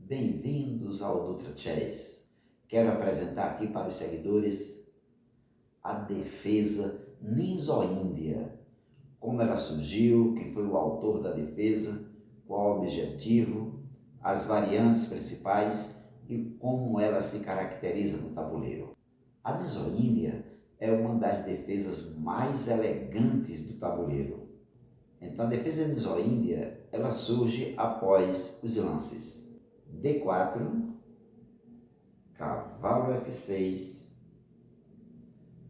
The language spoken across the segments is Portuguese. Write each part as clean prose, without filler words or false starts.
Bem-vindos ao Dutra Chess. Quero apresentar aqui para os seguidores a defesa Ninzo-Índia. Como ela surgiu, quem foi o autor da defesa, qual o objetivo, as variantes principais e como ela se caracteriza no tabuleiro. A Ninzo-Índia é uma das defesas mais elegantes do tabuleiro. Então a defesa Ninzo-Índia, ela surge após os lances D4, cavalo F6,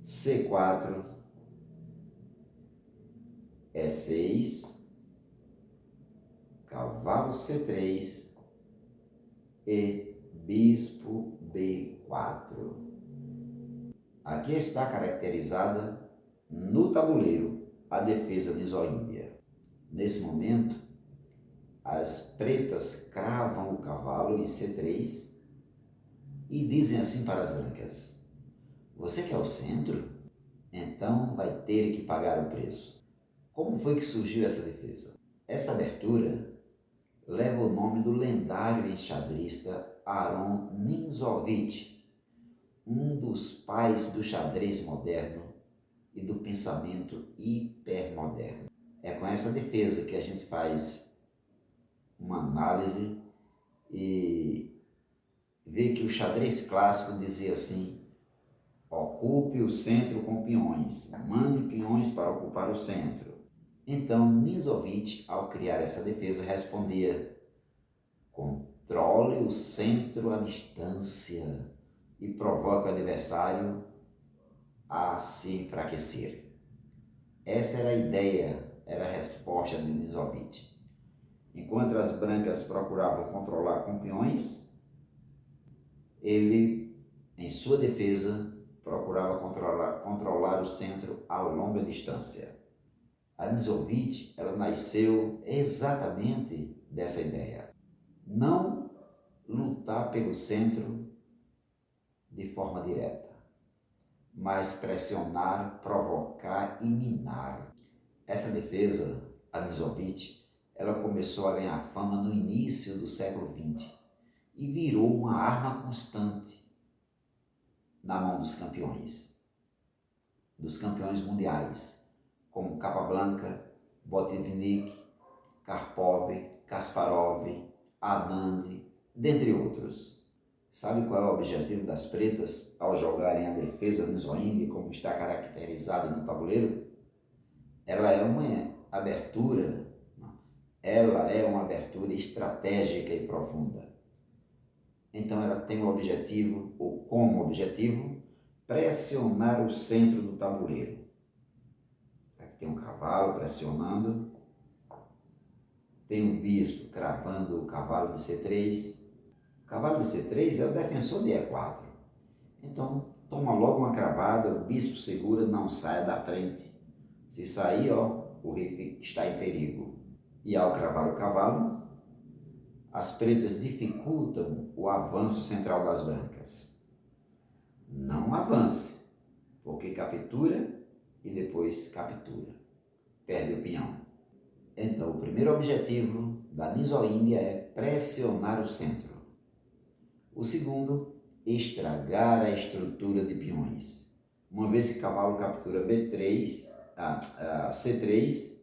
C4, E6, cavalo C3 e bispo B4. Aqui está caracterizada no tabuleiro a defesa Ninzo-Índia. Nesse momento, as pretas cravam o cavalo em C3 e dizem assim para as brancas: você quer o centro? Então vai ter que pagar o preço. Como foi que surgiu essa defesa? Essa abertura leva o nome do lendário enxadrista Aaron Ninzovich, um dos pais do xadrez moderno e do pensamento hipermoderno. É com essa defesa que a gente faz uma análise e vê que o xadrez clássico dizia assim: ocupe o centro com peões, mande peões para ocupar o centro. Então Ninzovich, ao criar essa defesa, respondia: controle o centro à distância e provoque o adversário a se enfraquecer. Essa era a ideia, era a resposta de Ninzovich. Enquanto as brancas procuravam controlar com peões, ele, em sua defesa, procurava controlar o centro a longa distância. A Ninzovich, ela nasceu exatamente dessa ideia. Não lutar pelo centro de forma direta, mas pressionar, provocar e minar. Essa defesa, a Ninzovich, ela começou a ganhar fama no início do século XX e virou uma arma constante na mão dos campeões mundiais, como Capablanca, Botvinnik, Karpov, Kasparov, Anand, dentre outros. Sabe qual é o objetivo das pretas ao jogarem a defesa Ninzo-Índia, como está caracterizado no tabuleiro? Ela é uma abertura estratégica e profunda. Então ela tem o objetivo, ou como objetivo, pressionar o centro do tabuleiro. Aqui tem um cavalo pressionando, tem um bispo cravando o cavalo de C3. O cavalo de C3 é o defensor de E4. Então toma logo uma cravada, o bispo segura, não sai da frente. Se sair, o rei está em perigo. E ao cravar o cavalo, as pretas dificultam o avanço central das brancas. Não avance, porque captura e depois captura. Perde o peão. Então, o primeiro objetivo da Ninzo-Índia é pressionar o centro. O segundo, estragar a estrutura de peões. Uma vez que o cavalo captura C3,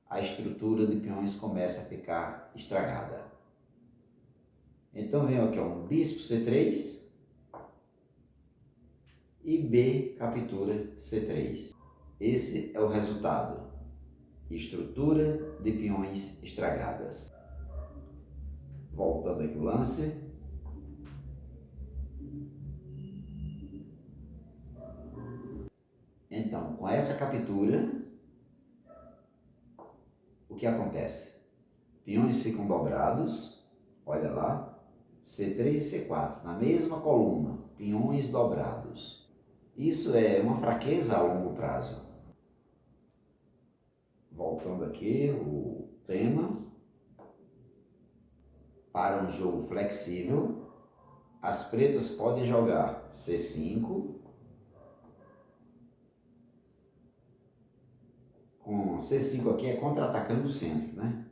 a estrutura de peões começa a ficar estragada. Então vem aqui um bispo C3 e B captura C3. Esse é o resultado. Estrutura de peões estragadas. Voltando aqui o lance. Então, com essa captura, o que acontece? Peões ficam dobrados, olha lá, C3 e C4, na mesma coluna, peões dobrados. Isso é uma fraqueza a longo prazo. Voltando aqui, o tema. Para um jogo flexível, as pretas podem jogar C5, com C5 aqui é contra-atacando o centro, né?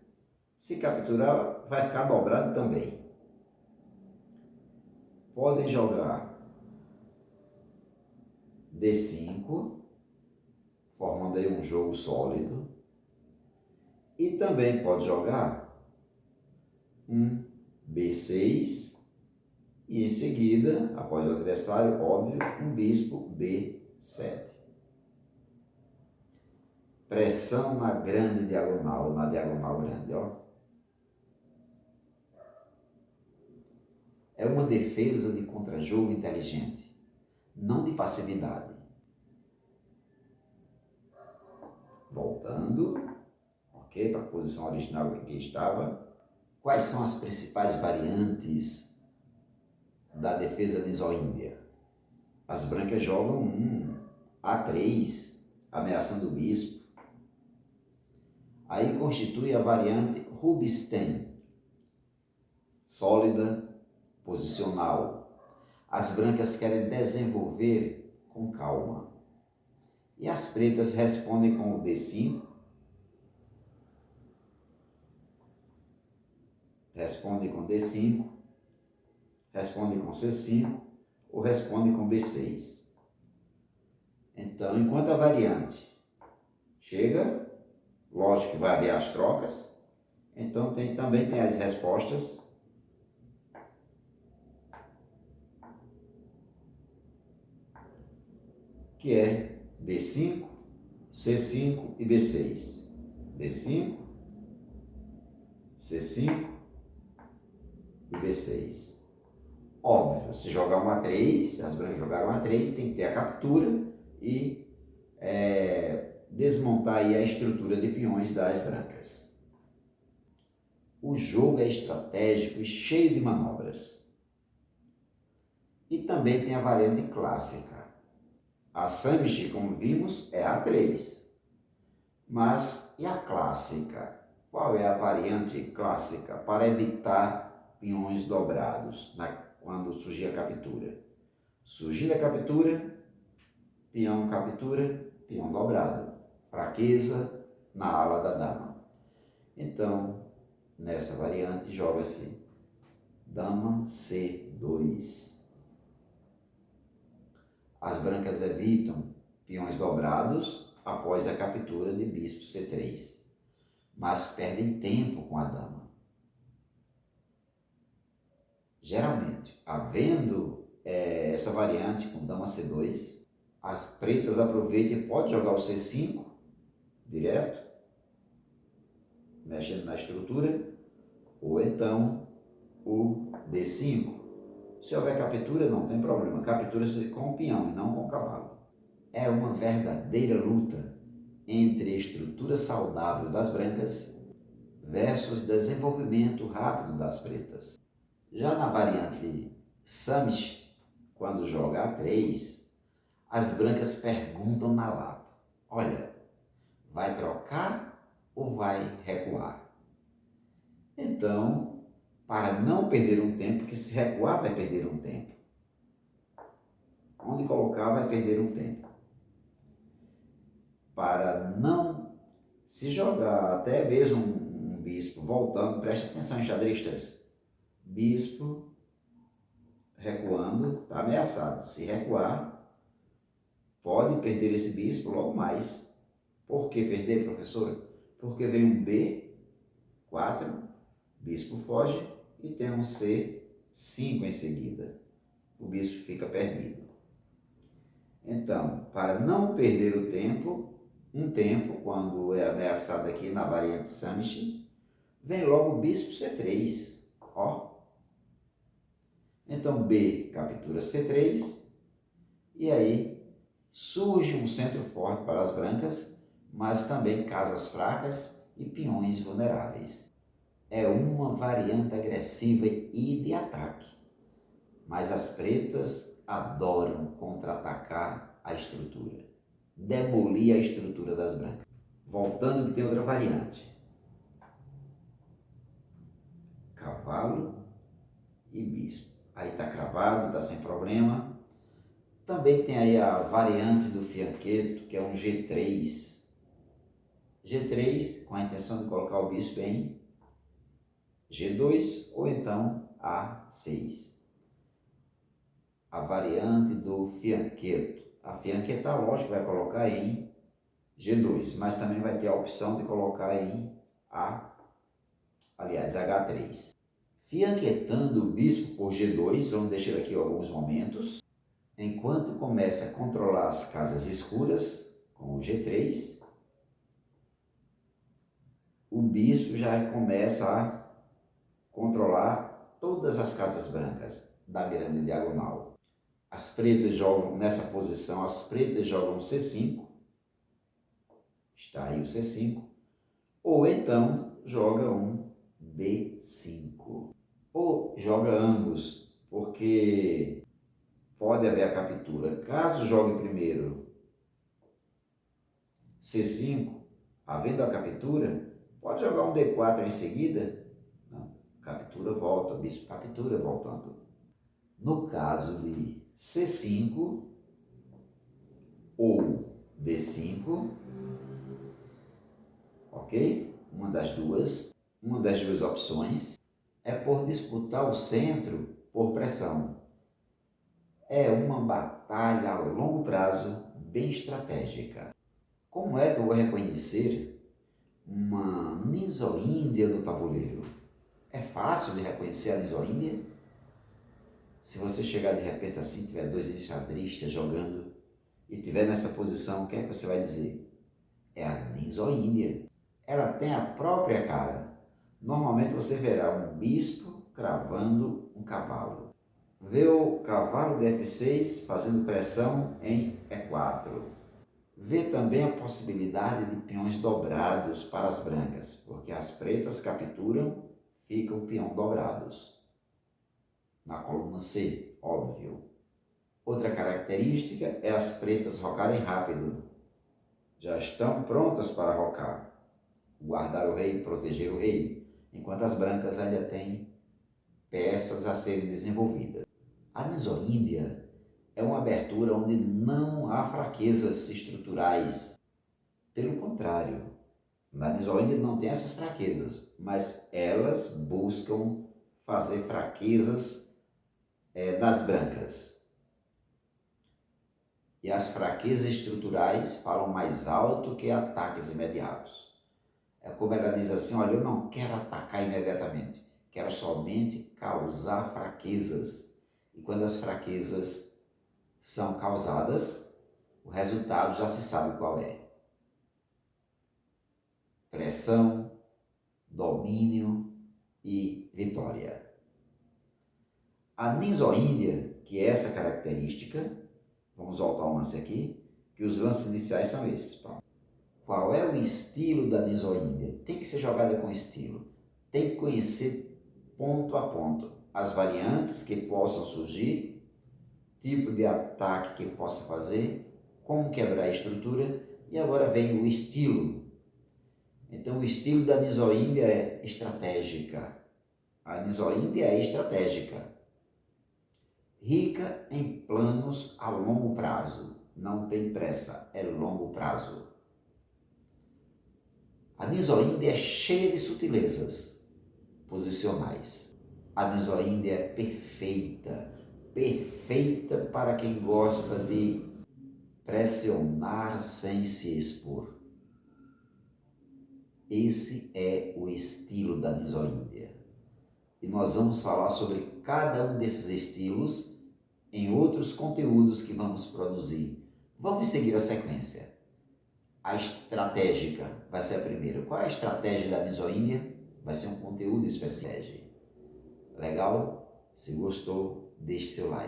Se capturar, vai ficar dobrado também. podem jogar D5, formando aí um jogo sólido, e também pode jogar um B6 e em seguida, após o adversário, óbvio, um bispo B7. Pressão na grande diagonal, na diagonal grande, ó. É uma defesa de contra-jogo inteligente, não de passividade. Voltando, ok, para a posição original em que estava. Quais são as principais variantes da defesa de isóíndia? As brancas jogam um A3, ameaçando o bispo. Aí constitui a variante Rubinstein, sólida, posicional. As brancas querem desenvolver com calma. E as pretas respondem com o D5, respondem com D5, respondem com C5 ou respondem com B6. Então, enquanto a variante chega, lógico que vai haver as trocas, então também tem as respostas que é D5, C5 e B6. B5, C5 e B6. Óbvio, se jogar um A3, as brancas jogaram A3, tem que ter a captura e desmontar aí a estrutura de peões das brancas. O jogo é estratégico e cheio de manobras. E também tem a variante clássica. A Sammish, como vimos, é A3. Mas e a clássica? Qual é a variante clássica para evitar peões dobrados quando surgir a captura? Surgir a captura, peão captura, peão dobrado. Fraqueza na ala da dama. Então, nessa variante, joga-se dama C2. As brancas evitam peões dobrados após a captura de bispo C3, mas perdem tempo com a dama. Geralmente, havendo essa variante com dama C2, as pretas aproveitam e podem jogar o C5 direto, mexendo na estrutura, ou então o D5. Se houver captura, não tem problema, captura-se com o peão e não com o cavalo. É uma verdadeira luta entre a estrutura saudável das brancas versus desenvolvimento rápido das pretas. Já na variante Sammish, quando joga A3, as brancas perguntam na lata: olha, vai trocar ou vai recuar? Então, para não perder um tempo, porque se recuar vai perder um tempo. Onde colocar vai perder um tempo. Para não se jogar até mesmo um bispo voltando, preste atenção, xadristas. Bispo recuando, está ameaçado. Se recuar, pode perder esse bispo logo mais. Por que perder, professora? Porque vem um B4, bispo foge e tem um C5 em seguida. O bispo fica perdido. Então, para não perder o tempo, quando é ameaçado aqui na variante Sammish, vem logo o bispo C3, ó. Então, B captura C3, e aí surge um centro forte para as brancas, mas também casas fracas e peões vulneráveis. É uma variante agressiva e de ataque, mas as pretas adoram contra-atacar a estrutura, demolir a estrutura das brancas. Voltando, que tem outra variante. Cavalo e bispo. Aí está cravado, está sem problema. Também tem aí a variante do fianqueto, que é um G3. G3 com a intenção de colocar o bispo em G2 ou então A6. a variante do fianqueto. A fianqueta, lógico, vai colocar em G2, mas também vai ter a opção de colocar em H3. Fianquetando o bispo por G2, vamos deixar aqui alguns momentos, enquanto começa a controlar as casas escuras com o G3, o bispo já começa a controlar todas as casas brancas da grande diagonal. As pretas jogam nessa posição, as pretas jogam C5, está aí o C5, ou então joga um B5, ou joga ambos, porque pode haver a captura. Caso jogue primeiro C5, havendo a captura, pode jogar um D4 em seguida. Não, captura, volta, bispo captura, voltando. No caso de C5 ou D5, ok? Uma das duas opções é por disputar o centro por pressão. É uma batalha a longo prazo bem estratégica. Como é que eu vou reconhecer uma nisoíndia no tabuleiro? É fácil de reconhecer a nisoíndia? Se você chegar de repente assim, tiver dois enxadristas jogando e tiver nessa posição, o que é que você vai dizer? É a nisoíndia. Ela tem a própria cara. Normalmente você verá um bispo cravando um cavalo. Vê o cavalo de F6 fazendo pressão em E4. Vê também a possibilidade de peões dobrados para as brancas, porque as pretas capturam, fica o peão dobrados. Na coluna C, óbvio. Outra característica é as pretas rocarem rápido. Já estão prontas para rocar, guardar o rei, proteger o rei, enquanto as brancas ainda têm peças a serem desenvolvidas. A nisoíndia é uma abertura onde não há fraquezas estruturais. Pelo contrário, na nisoíndia não tem essas fraquezas, mas elas buscam fazer fraquezas nas brancas. E as fraquezas estruturais falam mais alto que ataques imediatos. É como ela diz assim, olha, eu não quero atacar imediatamente, quero somente causar fraquezas. E quando as fraquezas são causadas, o resultado já se sabe qual é. Pressão, domínio e vitória. A nisoíndia, que é essa característica, vamos voltar ao lance aqui, que os lances iniciais são esses. Pronto. Qual é o estilo da nisoíndia? Tem que ser jogada com estilo. Tem que conhecer ponto a ponto as variantes que possam surgir, tipo de ataque que possa fazer, como quebrar a estrutura, e agora vem o estilo. Então o estilo da nisoíndia é estratégica. A nisoíndia é estratégica, rica em planos a longo prazo. Não tem pressa, é longo prazo. A nisoíndia é cheia de sutilezas posicionais. A nisoíndia é perfeita, perfeita para quem gosta de pressionar sem se expor. Esse é o estilo da nisoíndia. E nós vamos falar sobre cada um desses estilos em outros conteúdos que vamos produzir. Vamos seguir a sequência. A estratégica vai ser a primeira. Qual é a estratégia da nisoíndia? Vai ser um conteúdo especial. Legal? Se gostou, deixe seu like.